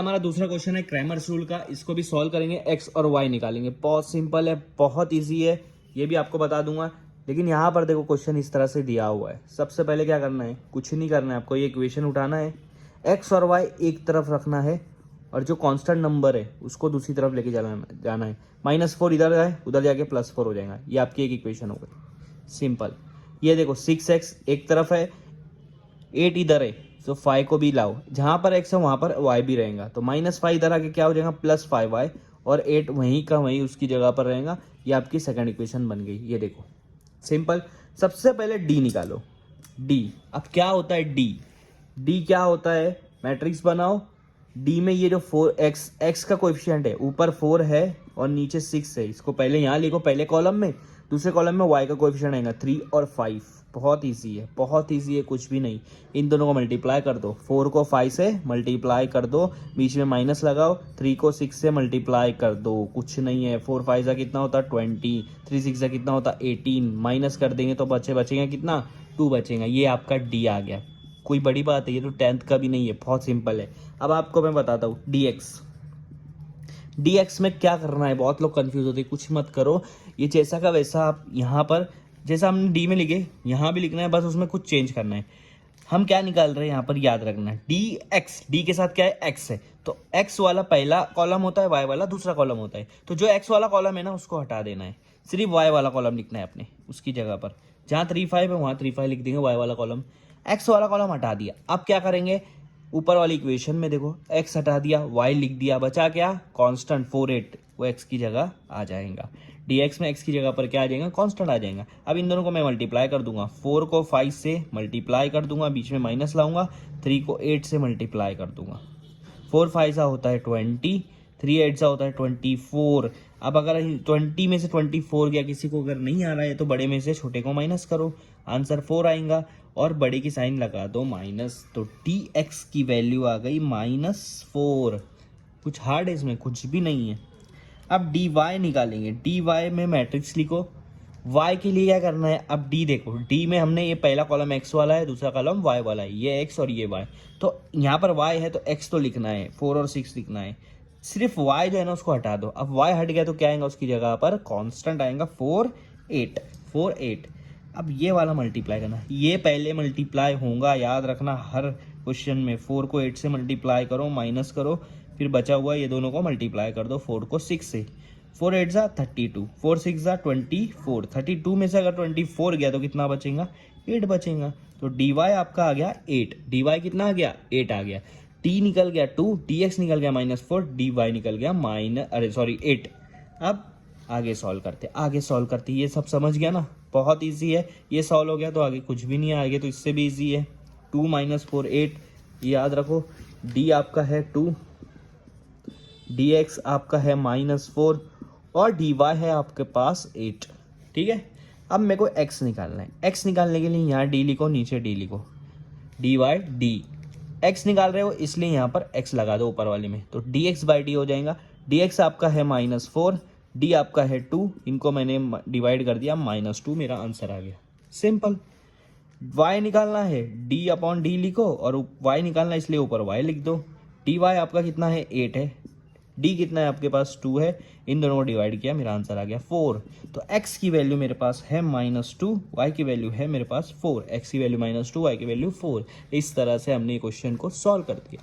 हमारा दूसरा क्वेश्चन है क्रैमर्स रूल का, इसको भी सॉल्व करेंगे, एक्स और वाई निकालेंगे। बहुत सिंपल है, बहुत इजी है, ये भी आपको बता दूंगा। लेकिन यहाँ पर देखो क्वेश्चन इस तरह से दिया हुआ है। सबसे पहले क्या करना है, कुछ नहीं करना है आपको, ये इक्वेशन उठाना है, एक्स और वाई एक तरफ रखना है और जो कांस्टेंट नंबर है उसको दूसरी तरफ लेके जाना है। -4 इधर है, उधर जाके +4 हो जाएगा। ये आपकी एक इक्वेशन हो गई, सिंपल। ये देखो 6x एक तरफ है, 8 इधर है, तो 5 को भी लाओ, जहां पर x है वहां पर y भी रहेगा, तो -5 इधर आके क्या हो जाएगा +5y, और 8 वहीं का वहीं उसकी जगह पर रहेगा। ये आपकी सेकंड इक्वेशन बन गई। ये देखो सिंपल। सबसे पहले d निकालो, d। अब क्या होता है d क्या होता है, मैट्रिक्स बनाओ। d में ये जो 4x का कोएफिशिएंट है, ऊपर 4 है और नीचे 6 है, इसको पहले यहाँ लिखो पहले कॉलम में, दूसरे कॉलम में y का कोएफिशिएंट आएगा 3 और 5। बहुत इजी है, बहुत इजी है, कुछ भी नहीं। इन दोनों को मल्टीप्लाई कर दो, 4 को 5 से मल्टीप्लाई कर दो, बीच में माइनस लगाओ, 3 को 6 से मल्टीप्लाई कर दो, कुछ नहीं है। 4 5 का कितना होता है 20, 3 6 का कितना होता है 18, माइनस कर देंगे तो बचेगा कितना 2 बचेगा। ये आपका डी आ गया। कोई बड़ी बात है, ये तो 10th का भी नहीं है, बहुत सिंपल है। अब आपको मैं बताता हूँ dx में क्या करना है। बहुत लोग कंफ्यूज होते हैं, कुछ मत करो, ये जैसा का वैसा आप यहाँ पर जैसा हमने d में लिखे यहाँ भी लिखना है, बस उसमें कुछ चेंज करना है। हम क्या निकाल रहे हैं यहाँ पर, याद रखना है dx, d के साथ क्या है x है, तो x वाला पहला कॉलम होता है, y वाला दूसरा कॉलम होता है। तो जो x वाला कॉलम है ना उसको हटा देना है, सिर्फ y वाला कॉलम लिखना है अपने उसकी जगह पर। जहाँ 3 5 है वहाँ 3 5 लिख देंगे, y वाला कॉलम, x वाला कॉलम हटा दिया। अब क्या करेंगे, ऊपर वाली इक्वेशन में देखो x हटा दिया, y लिख दिया, बचा क्या कांस्टेंट 4 8, वो x की जगह आ जाएगा। dx में x की जगह पर क्या आ जाएगा, कांस्टेंट आ जाएगा। अब इन दोनों को मैं मल्टीप्लाई कर दूंगा, 4 को 5 से मल्टीप्लाई कर दूंगा, बीच में माइनस लाऊंगा, 3 को 8 से मल्टीप्लाई कर दूंगा। 4 5 सा होता है 20, 3 8 सा होता है 24। अब अगर 20 में से 24 गया, किसी को अगर नहीं आ रहा है तो बड़े में से छोटे को माइनस करो, आंसर 4 आएगा, और बड़े की साइन लगा दो माइनस, तो dx की वैल्यू आ गई -4। कुछ हार्ड है इसमें, कुछ भी नहीं है। अब dy निकालेंगे, dy में मैट्रिक्स लिखो। y के लिए क्या करना है, अब d देखो, d में हमने ये पहला कॉलम x वाला है, दूसरा कॉलम y वाला है, ये x और ये y, तो यहाँ पर y है तो x तो लिखना है, 4 और 6 लिखना है। सिर्फ y जो है ना उसको हटा दो। अब y हट गया तो क्या आएगा उसकी जगह पर, कांस्टेंट आएगा 4 8। अब ये वाला मल्टीप्लाई करना, ये पहले मल्टीप्लाई होगा, याद रखना हर क्वेश्चन में। 4 को 8 से मल्टीप्लाई करो, माइनस करो, फिर बचा हुआ ये दोनों को मल्टीप्लाई कर दो, 4 को 6 से, 4 8 जा 32, 4 6 जा 24, 32 में से अगर 24 गया तो कितना बचेगा 8 बचेगा। तो dy आपका आ गया 8, dy कितना आ गया 8 आ गया, t निकल गया 2, dx निकल गया -4, dy निकल गया 8। अब आगे सॉल्व करते, ये सब समझ गया ना, बहुत इजी है। ये सॉल्व हो गया तो आगे कुछ भी नहीं है, आगे तो इससे भी इजी है। 2 - 4 8, याद रखो। d आपका है 2, dx आपका है -4 और dy है आपके पास 8। ठीक है, अब मेरे को x निकालना है। x निकालने के लिए यहाँ d लिखो, नीचे d लिखो, dy d। x निकाल रहे हो इसलिए यहाँ पर x लगा दो ऊपर वाले में, तो dx/d हो जाएगा। dx आपका है -4, d आपका है 2, इनको मैंने डिवाइड कर दिया -2, मेरा आंसर आ गया। सिंपल। y निकालना है, d/d लिखो, और y निकालना है इसलिए ऊपर y लिख दो। dy आपका कितना है 8 है, d कितना है आपके पास 2 है, इन दोनों को डिवाइड किया, मेरा आंसर आ गया 4। तो x की वैल्यू मेरे पास है -2, y की वैल्यू है मेरे पास 4, x की वैल्यू -2, y की वैल्यू 4। इस तरह से हमने क्वेश्चन को सॉल्व कर दिया।